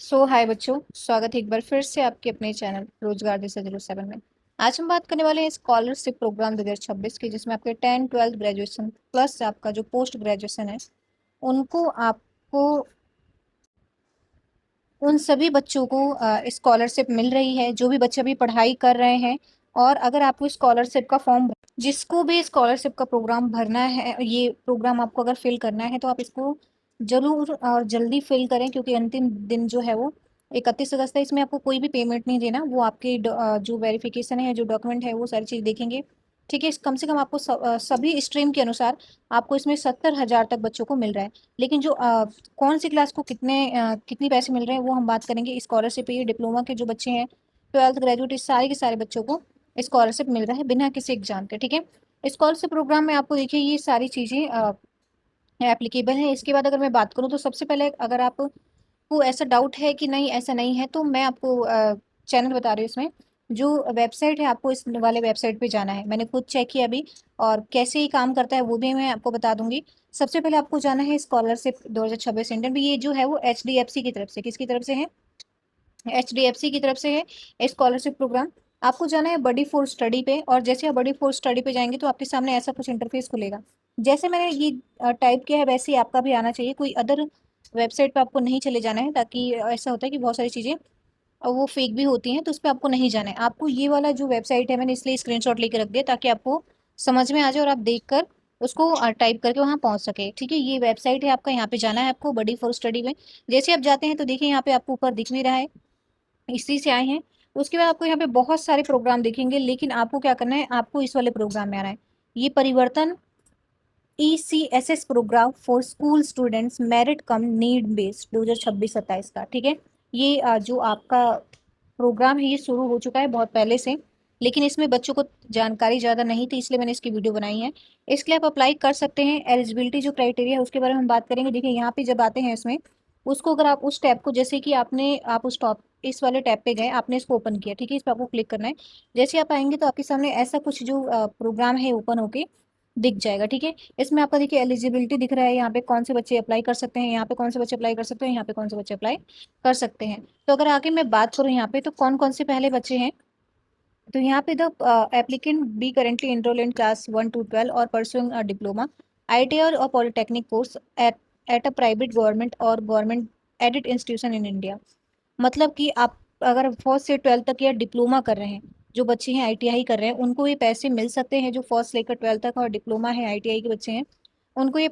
हाय बच्चों, स्वागत है एक बार फिर से आपके अपने चैनल रोजगार जैसे 07 में। आज हम बात करने वाले हैं स्कॉलरशिप प्रोग्राम 2026 की, जिसमें आपके 10 12 ग्रेजुएशन प्लस आपका जो पोस्ट ग्रेजुएशन है उनको आपको उन सभी बच्चों को स्कॉलरशिप मिल रही है जो भी बच्चे अभी पढ़ाई कर रहे हैं। और अगर आपको स्कॉलरशिप का फॉर्म, जिसको भी स्कॉलरशिप का प्रोग्राम भरना है, ये प्रोग्राम आपको अगर फिल करना है तो आप इसको जरूर और जल्दी फिल करें, क्योंकि अंतिम दिन जो है वो 31 अगस्त है। इसमें आपको कोई भी पेमेंट नहीं देना, वो आपके जो वेरिफिकेशन है, जो डॉक्यूमेंट है, वो सारी चीज़ देखेंगे। ठीक है, कम से कम आपको सभी स्ट्रीम के अनुसार आपको इसमें 70,000 तक बच्चों को मिल रहा है। लेकिन जो कौन सी क्लास को कितनी पैसे मिल रहे हैं वो हम बात करेंगे। स्कॉलरशिप ये डिप्लोमा के जो बच्चे हैं, 12th ग्रेजुएट, इस सारे के सारे बच्चों को स्कॉलरशिप मिल रहा है बिना किसी एग्जाम के। ठीक है, स्कॉलरशिप प्रोग्राम में आपको देखिए ये सारी चीज़ें एप्लीकेबल है। इसके बाद अगर मैं बात करूँ तो सबसे पहले, अगर आपको ऐसा डाउट है कि नहीं ऐसा नहीं है, तो मैं आपको चैनल बता रही हूँ। इसमें जो वेबसाइट है, आपको इस वाले वेबसाइट पे जाना है। मैंने खुद चेक किया अभी, और कैसे ही काम करता है वो भी मैं आपको बता दूंगी। सबसे पहले आपको जाना है स्कॉलरशिप 2026 इंडियन भी। ये जो है वो HDFC की तरफ से, किसकी तरफ से है? HDFC की तरफ से है स्कॉलरशिप प्रोग्राम। आपको जाना है बडी फॉर स्टडी पे, और जैसे आप बडी फॉर स्टडी पे जाएंगे तो आपके सामने ऐसा कुछ इंटरफेस खुलेगा। जैसे मैंने ये टाइप किया है वैसे ही आपका भी आना चाहिए। कोई अदर वेबसाइट पे आपको नहीं चले जाना है, ताकि ऐसा होता है कि बहुत सारी चीज़ें वो फेक भी होती हैं, तो उस पर आपको नहीं जाना है। आपको ये वाला जो वेबसाइट है, मैंने इसलिए स्क्रीनशॉट लेके रख दिया ताकि आपको समझ में आ जाए और आप देख कर उसको टाइप करके वहाँ पहुँच सके। ठीक है, ये वेबसाइट है आपका, यहाँ पे जाना है आपको बडी फॉर स्टडी में। जैसे आप जाते हैं तो देखिए यहाँ पे आपको ऊपर दिख नहीं रहा है, इसी से आए हैं। उसके बाद आपको यहाँ पे बहुत सारे प्रोग्राम दिखेंगे, लेकिन आपको क्या करना है, आपको इस वाले प्रोग्राम में आना है। ये Parivartan ECSS programme for school students merit cum need based 2026-27 का। ठीक है, ये जो आपका प्रोग्राम है ये शुरू हो चुका है बहुत पहले से, लेकिन इसमें बच्चों को जानकारी ज़्यादा नहीं थी, इसलिए मैंने इसकी वीडियो बनाई है। इसके लिए आप अप्लाई कर सकते हैं। एलिजिबिलिटी जो क्राइटेरिया है उसके बारे में हम बात करेंगे। देखिए यहाँ पे जब आते हैं इसमें, उसको अगर आप उस टैब को, जैसे कि आप उस टॉप इस वाले टैब पे गए, आपने इसको ओपन किया। ठीक है, इस पर आपको क्लिक करना है। जैसे आप आएंगे तो आपके सामने ऐसा कुछ जो प्रोग्राम है ओपन होके दिख जाएगा। ठीक है, इसमें आपका देखिए एलिजिबिलिटी दिख रहा है, यहाँ पे कौन से बच्चे अप्लाई कर सकते हैं, यहाँ पे कौन से बच्चे अप्लाई कर सकते हैं, यहाँ पे कौन से बच्चे अप्लाई कर सकते हैं। तो अगर आगे मैं बात करूँ यहाँ पे, तो कौन कौन से पहले बच्चे हैं, तो यहाँ पे the applicant be currently enrol in class 1 to 12 और परसुइंग अ डिप्लोमा, ITI और polytechnic course at at a private government और government aided institution in India. मतलब कि आप अगर फर्स्ट से 12th तक या डिप्लोमा कर रहे हैं, जो बच्चे हैं ITI कर रहे हैं, उनको ये पैसे मिल सकते हैं। जो फर्स्ट लेकर 12th तक और डिप्लोमा है ITI के बच्चे हैं, उनको ये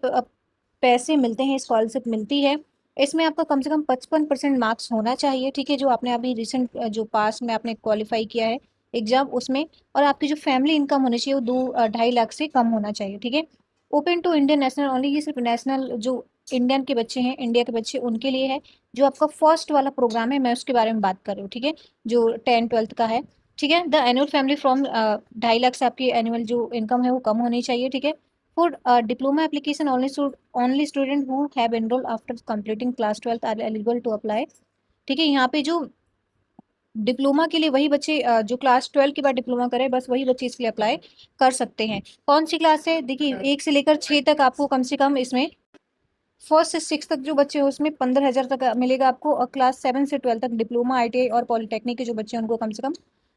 पैसे मिलते हैं, स्कॉलरशिप मिलती है। इसमें आपका कम से कम 55% मार्क्स होना चाहिए। ठीक है, जो आपने अभी रिसेंट जो पास में आपने क्वालिफाई किया है एग्जाम, उसमें। और आपकी जो फैमिली इनकम होनी चाहिए वो 2-2.5 लाख से कम होना चाहिए। ठीक है, open to Indian national only, ये सिर्फ नेशनल जो इंडियन के बच्चे हैं, इंडिया के बच्चे, उनके लिए है। जो आपका फर्स्ट वाला प्रोग्राम है मैं उसके बारे में बात कर रही हूँ। ठीक है, जो 10 12th का है। ठीक है, the annual family from 2.5 lakh से आपकी एनुअल जो इनकम है वो कम होनी चाहिए। ठीक है, for diploma application only student who have enrol after completing class 12th are eligible to apply. ठीक है, यहाँ पे जो डिप्लोमा के लिए वही बच्चे जो क्लास 12 के बाद डिप्लोमा करे, बस वही बच्चे इसके लिए अप्लाई कर सकते हैं। कौन सी क्लास है, देखिए 1 से लेकर 6 तक आपको कम से कम इसमें, फर्स्ट से 6 तक जो बच्चे हैं उसमें 15,000 तक मिलेगा आपको, और क्लास 7 से 12 तक डिप्लोमा ITI और पॉलिटेक्निक के जो बच्चे हैं उनको कम से कम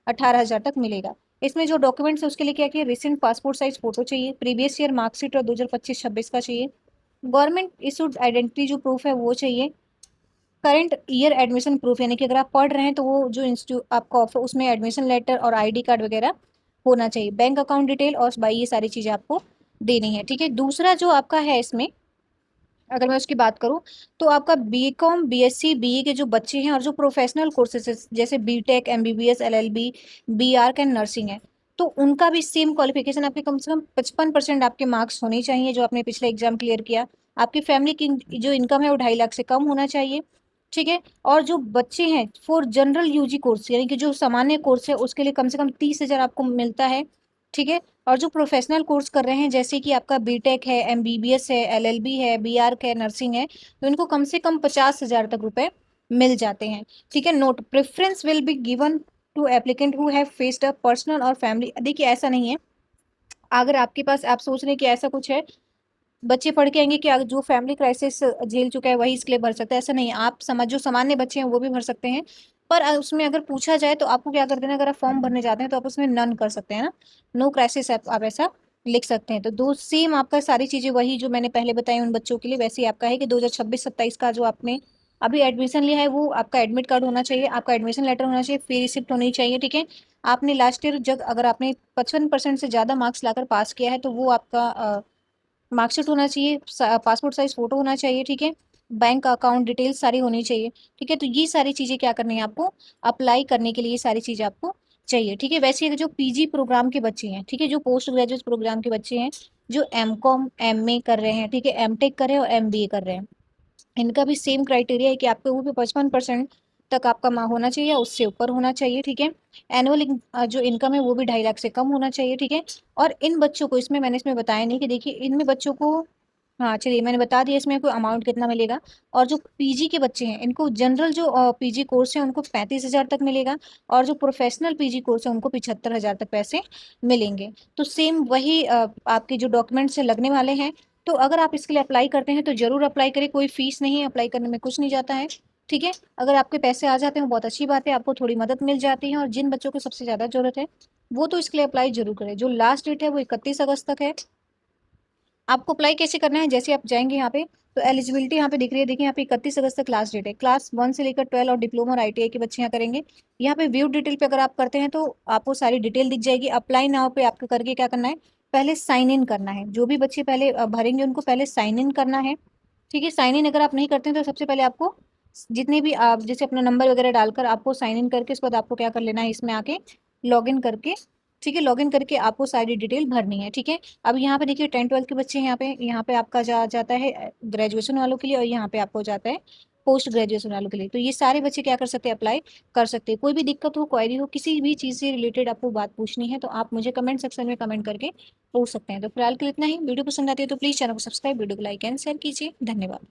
18,000 तक मिलेगा। इसमें जो डॉक्यूमेंट्स है उसके लिए क्या किया, रिसेंट पासपोर्ट साइज फोटो चाहिए, प्रीवियस ईयर मार्कशीट और 2025-26 का चाहिए, गवर्नमेंट इशूड आइडेंटिटी जो प्रूफ है वो चाहिए, करंट ईयर एडमिशन प्रूफ, यानी कि अगर आप पढ़ रहे हैं तो वो जो इंस्टीट्यूट आपका ऑफर, उसमें एडमिशन लेटर और ID कार्ड वगैरह होना चाहिए, बैंक अकाउंट डिटेल और बाई, ये सारी चीज़ें आपको देनी है। ठीक है, दूसरा जो आपका है इसमें, अगर मैं उसकी बात करूं, तो आपका BCom BSc BE के जो बच्चे हैं और जो प्रोफेशनल कोर्सेज जैसे BTech MBBS LLB BArch and nursing है, तो उनका भी सेम क्वालिफिकेशन, आपके कम से कम 55% आपके मार्क्स होने चाहिए जो आपने पिछले एग्जाम क्लियर किया। आपकी फैमिली की जो इनकम है वो 2.5 लाख से कम होना चाहिए। ठीक है, और जो बच्चे हैं फॉर जनरल UG कोर्स, यानी कि जो सामान्य कोर्स है, उसके लिए कम से कम 30,000 आपको मिलता है। ठीक है, और जो प्रोफेशनल कोर्स कर रहे हैं, जैसे कि आपका BTech है, MBBS है, LLB है, BArch है, नर्सिंग है, तो इनको कम से कम 50,000 तक रुपए मिल जाते हैं। ठीक है, note preference will be given to applicant who have faced a personal or family. देखिए ऐसा नहीं है, अगर आपके पास, आप सोच रहे हैं कि ऐसा कुछ है, बच्चे पढ़ के आएंगे कि जो फैमिली क्राइसिस झेल चुका है वही इसके लिए भर सकता है, ऐसा नहीं है। आप समझ जो सामान्य बच्चे हैं वो भी भर सकते हैं। पर उसमें अगर पूछा जाए तो आपको क्या कर देना, अगर आप फॉर्म भरने जाते हैं तो आप उसमें नन कर सकते हैं ना, नो क्राइसिस आप ऐसा लिख सकते हैं। तो दो सेम आपका सारी चीजें वही जो मैंने पहले बताई उन बच्चों के लिए वैसे ही आपका है कि 2026-27 का जो आपने अभी एडमिशन लिया है वो आपका एडमिट कार्ड होना चाहिए, आपका एडमिशन लेटर होना चाहिए, फी रिसिप्ट होनी चाहिए, ठीक है। आपने लास्ट ईयर जब अगर आपने 55% से ज्यादा मार्क्स लाकर पास किया है तो वो आपका मार्कशीट होना चाहिए, पासपोर्ट साइज फोटो होना चाहिए, ठीक है। बैंक अकाउंट डिटेल्स सारी होनी चाहिए, ठीक है। तो ये सारी चीजें क्या करनी है आपको, अप्लाई करने के लिए ये सारी चीजें आपको चाहिए, ठीक है। वैसे जो पीजी प्रोग्राम के बच्चे हैं, ठीक है, जो पोस्ट ग्रेजुएट प्रोग्राम के बच्चे हैं, जो एमकॉम एमए कर रहे हैं, ठीक है, एमटेक कर रहे हैं और एमबीए कर रहे हैं, इनका भी सेम क्राइटेरिया है कि आपके वो भी 55% तक आपका होना चाहिए या उससे ऊपर होना चाहिए, ठीक है। एनुअल जो इनकम है वो भी 2.5 लाख से कम होना चाहिए, ठीक है। और इन बच्चों को इसमें मैंने इसमें बताया नहीं कि देखिए इनमें बच्चों को, हाँ चलिए मैंने बता दिया इसमें कोई अमाउंट कितना मिलेगा। और जो पीजी के बच्चे हैं इनको जनरल जो पीजी कोर्स है उनको 35,000 तक मिलेगा, और जो प्रोफेशनल पीजी कोर्स है उनको 75,000 तक पैसे मिलेंगे। तो सेम वही आपके जो डॉक्यूमेंट्स लगने वाले हैं। तो अगर आप इसके लिए अप्लाई करते हैं तो जरूर अप्लाई करें, कोई फीस नहीं है, अप्लाई करने में कुछ नहीं जाता है, ठीक है। अगर आपके पैसे आ जाते हैं बहुत अच्छी बात है, आपको थोड़ी मदद मिल जाती है। और जिन बच्चों को सबसे ज्यादा जरूरत है वो तो इसके लिए अप्लाई जरूर करें। जो लास्ट डेट है वो 31 अगस्त तक है। आपको अप्लाई कैसे करना है, जैसे आप जाएंगे यहाँ पे तो एलिजिबिलिटी यहाँ पे दिख रही है, देखिए यहाँ पे 31 अगस्त तक लास्ट डेट है। क्लास 1 से लेकर 12 और डिप्लोमा और आईटीआई के बच्चे यहाँ करेंगे। यहाँ पे व्यू डिटेल पे अगर आप करते हैं तो आपको सारी डिटेल दिख जाएगी। अप्लाई नाउ पे आपको करके क्या करना है, पहले साइन इन करना है। जो भी बच्चे पहले भरेंगे उनको पहले साइन इन करना है, ठीक है। साइन इन अगर आप नहीं करते हैं तो सबसे पहले आपको जितने भी आप जैसे अपना नंबर वगैरह डालकर आपको साइन इन करके उसके बाद आपको क्या कर लेना है, इसमें आके लॉग इन करके, ठीक है, लॉग इन करके आपको सारी डिटेल भरनी है, ठीक है। अब यहाँ पे देखिए 10-12 के बच्चे हैं, यहाँ पे आपका जाता है ग्रेजुएशन वालों के लिए, और यहाँ पे आपको जाता है पोस्ट ग्रेजुएशन वालों के लिए। तो ये सारे बच्चे क्या कर सकते हैं, अप्लाई कर सकते हैं। कोई भी दिक्कत हो, क्वेरी हो, किसी भी चीज़ से रिलेटेड आपको बात पूछनी है तो आप मुझे कमेंट सेक्शन में कमेंट करके पूछ सकते हैं। तो फिलहाल के लिए इतना ही। वीडियो पसंद आती है तो प्लीज़ चैनल को सब्सक्राइब, वीडियो को लाइक एंड शेयर कीजिए। धन्यवाद।